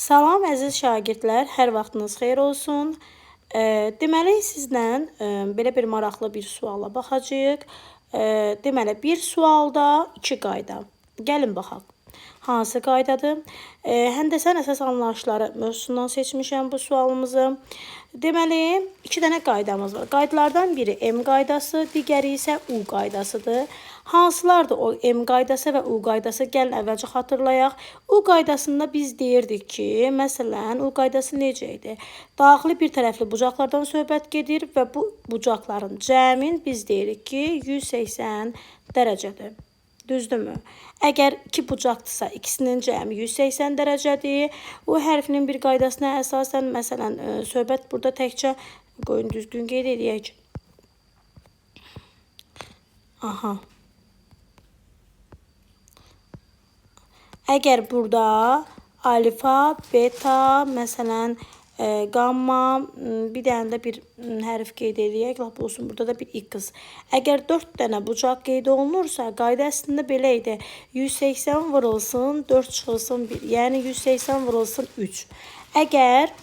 Salam əziz şagirdlər, hər vaxtınız xeyir olsun. Deməli, sizlə belə bir maraqlı bir suala baxacağıq. Deməli, bir sualda iki qayda. Gəlin baxaq. Hansı qaydadır? Həndəsən əsas anlayışları mövzusundan seçmişəm bu sualımızı. Deməli, iki dənə qaydamız var. Qaydalardan biri M qaydası, digəri isə U qaydasıdır. Hansılardır o M qaydası və U qaydası? Gəlin əvvəlcə xatırlayaq. U qaydasında biz deyirdik ki, məsələn, U qaydası necə idi? Daxili bir tərəfli bucaqlardan söhbət gedir və bu bucaqların cəmin biz deyirik ki, 180 dərəcədir. Düzdürmü? Əgər iki bucaqdırsa, ikisinin cəmi 180 dərəcədir. U hərfinin bir qaydasına əsasən, məsələn, söhbət burada təkcə, qoyun düzgün qeyd edək. Aha. Əgər burada alfa, beta, məsələn, gamma, bir dənə də bir hərf qeyd edək, lap olsun, burada da bir x. Əgər 4 dənə bucaq qeyd olunursa, qayda əslində belə idi. 180 vurulsun, 4 çıxılsın 1. Yəni 180 vurulsun 3. Əgər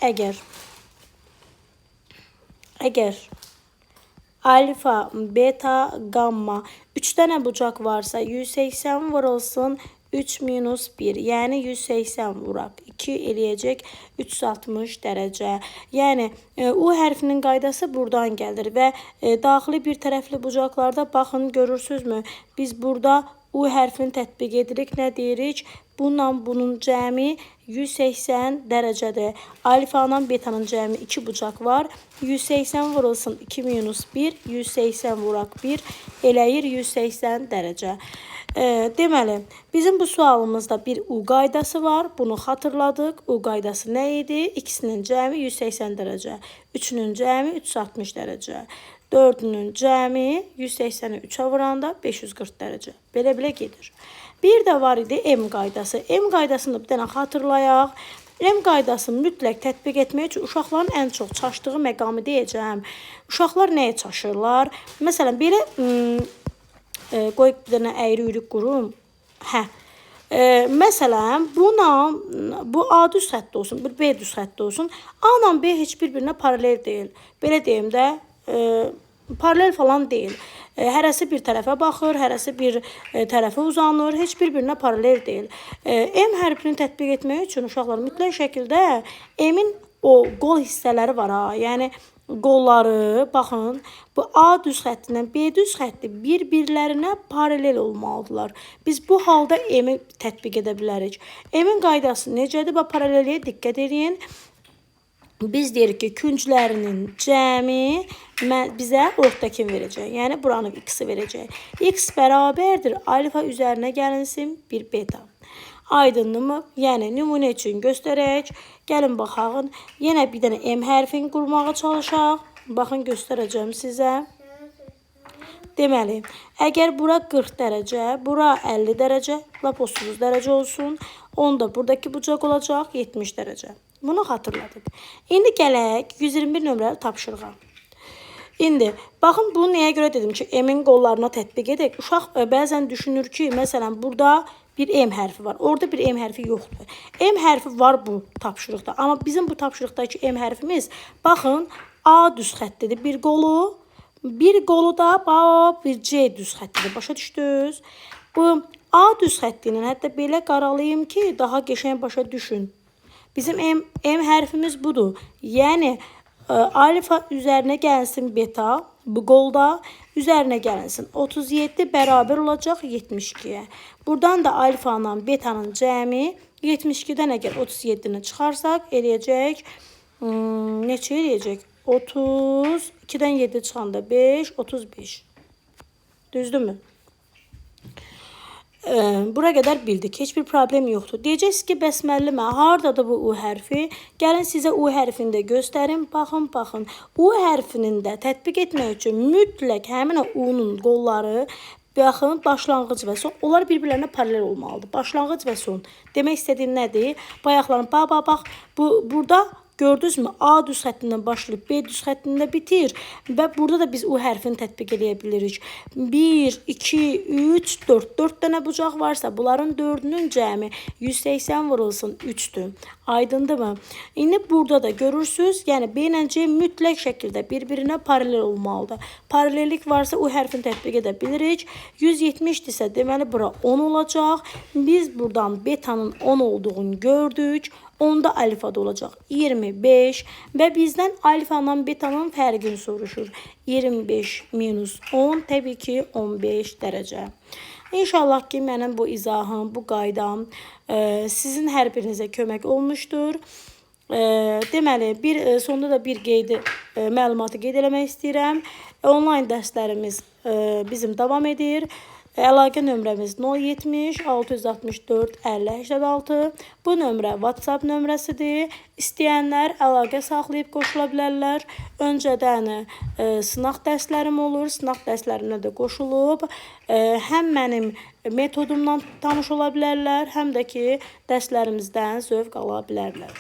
alfa, beta, gamma 3 dənə bucaq varsa, 180 vurulsun 3 minus 1, yəni 180 vuraq. 2 eləyəcək 360 dərəcə. Yəni, U hərfinin qaydası buradan gəlir və daxili bir tərəfli bucaqlarda baxın, görürsünüzmü? Biz burada U hərfini tətbiq edirik, nə deyirik? Bununla bunun cəmi 180 dərəcədir. Alfanın, betanın cəmi 2 bucaq var. 180 vurulsun 2 minus 1, 180 vuraq 1, eləyir 180 dərəcə. Deməli, bizim bu sualımızda bir U qaydası var. Bunu xatırladıq. U qaydası nə idi? İkisinin cəmi 180 dərəcə. Üçünün cəmi 360 dərəcə. Dördünün cəmi 180-i 3-ə vuranda 540 dərəcə. Belə gedir. Bir də var idi M qaydası. M qaydasını bir dənə xatırlayaq. M qaydasını mütləq tətbiq etmək üçün uşaqların ən çox çaşdığı məqamı deyəcəm. Uşaqlar nəyə çaşırlar? Məsələn, belə qoy bir dənə əyri-üyrük qurum. Məsələn, bu A düz xəttdə olsun, bir B düz xəttdə olsun. A ilə B heç bir-birinə paralel deyil. Belə deyim də, paralel falan deyil. Hərəsi bir tərəfə baxır, hərəsi bir tərəfə uzanır, heç bir-birinə paralel deyil. M hərfini tətbiq etmək üçün uşaqlar mütləq şəkildə M-in o qol hissələri var ha. Yəni, qolları, baxın, bu A düz xəttilə B düz xətti bir-birlərinə paralel olmalıdırlar. Biz bu halda M-i tətbiq edə bilərik. M-in qaydası necədir? Paraleliyə diqqət edin. Biz deyirik ki, künclərinin cəmi bizə ortadakini verəcək. Yəni, buranın x-i verəcək. X bərabərdir alfa üzərinə gəlinsin bir beta. Aydınmı? Yəni, nümunə üçün göstərək. Gəlin, baxağın. Yenə bir dənə M hərfini qurmağa çalışaq. Baxın, göstərəcəm sizə. Deməli, əgər bura 40 dərəcə, bura 50 dərəcə, lap 30 dərəcə olsun. Onda buradakı bucaq olacaq 70 dərəcə. Bunu xatırladıq. İndi gələk 121 nömrəli tapşırığa. İndi, baxın, bunu nəyə görə dedim ki, M-in qollarına tətbiq edək. Uşaq bəzən düşünür ki, məsələn, burada bir M hərfi var. Orada bir M hərfi yoxdur. M hərfi var bu tapşırıqda. Amma bizim bu tapşırıqdakı M hərfimiz, baxın, A düz xəttidir. Bir qolu da bir C düz xəttidir. Başa düşdünüz? Bu A düz xəttinin, hətta belə qaralayım ki, daha qəşəng başa düşün. Bizim M hərfimiz budur. Yəni, alfa üzərinə gəlsin beta, bu qolda üzərinə gəlinsin. 37 bərabər olacaq 72-yə. Buradan da alfanın, betanın cəmi 72-dən əgər 37-ni çıxarsaq, eləyəcək, neçə eləyəcək? 32-dən 7 çıxanda 5, 35. Düzdürmü? Bura qədər bildik. Heç bir problem yoxdur. Deyəcəksiniz ki, bəs müəllimə, haradadır bu U hərfi? Gəlin sizə U hərfini də göstərim. Baxın. U hərfinin də tətbiq etmək üçün mütləq həmin U-nun qolları, baxın, başlanğıc və son, onlar bir-birlərinə paralel olmalıdır. Başlanğıc və son. Demək istədiyim nədir? Bayaqların, bax, burada gördünüzmü? A düz xəttindən başlayıb B düz xəttində bitir və burada da biz U hərfini tətbiq edə bilirik. 1, 2, 3, 4. 4 dənə bucaq varsa, bunların 4-ünün cəmi 180 vurulsun 3-dür. Aydındırmı? İndi burada da görürsünüz, yəni B ilə C mütləq şəkildə bir-birinə paralel olmalıdır. Paralellik varsa U hərfini tətbiq edə bilirik. 170-dirsə, deməli bura 10 olacaq. Biz buradan betanın 10 olduğunu gördük. Onda alifada olacaq 25 və bizdən alfanın betanın fərqini soruşur. 25 minus 10 təbii ki 15 dərəcə. İnşallah ki mənim bu izahım, bu qaydam sizin hər birinizə kömək olmuşdur. Deməli, sonda da bir məlumatı qeyd eləmək istəyirəm. Onlayn dərslərimiz bizim davam edir. Əlaqə nömrəmiz 070 664 50 86. Bu nömrə WhatsApp nömrəsidir. İstəyənlər əlaqə saxlayıb qoşula bilərlər. Öncədən sınaq dərslərim olur. Sınaq dərslərimlə də qoşulub. Həm mənim metodumdan tanış ola bilərlər, həm də ki dərslərimizdən zövq ala bilərlər.